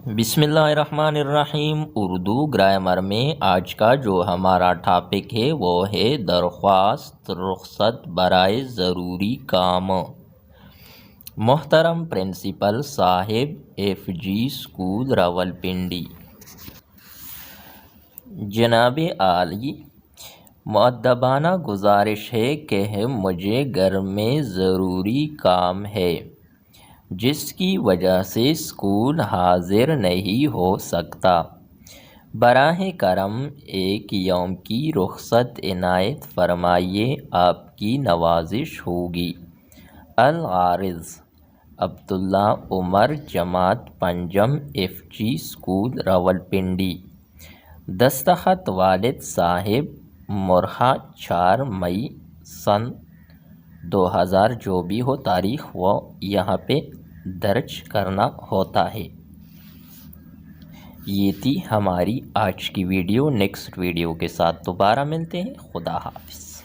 بسم اللہ الرحمن الرحیم۔ اردو گرامر میں آج کا جو ہمارا ٹاپک ہے وہ ہے درخواست رخصت برائے ضروری کام۔ محترم پرنسپل صاحب، ایف جی اسکول راولپنڈی، جناب عالی، مؤدبانہ گزارش ہے کہ مجھے گھر میں ضروری کام ہے جس کی وجہ سے اسکول حاضر نہیں ہو سکتا۔ براہ کرم ایک یوم کی رخصت عنایت فرمائیے، آپ کی نوازش ہوگی۔ الغرض عبداللہ عمر، جماعت پنجم، ایف جی اسکول راولپنڈی۔ دستخط والد صاحب، مرحہ 4 مئی سن 2000، جو بھی ہو تاریخ وہ یہاں پہ درج کرنا ہوتا ہے۔ یہ تھی ہماری آج کی ویڈیو۔ نیکسٹ ویڈیو کے ساتھ دوبارہ ملتے ہیں۔ خدا حافظ۔